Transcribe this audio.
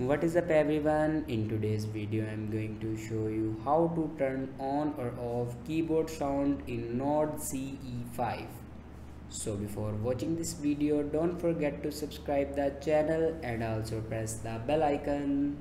What is up everyone? In today's video I am going to show you how to turn on or off keyboard sound in Node CE5. So before watching this video, don't forget to subscribe the channel and also press the bell icon.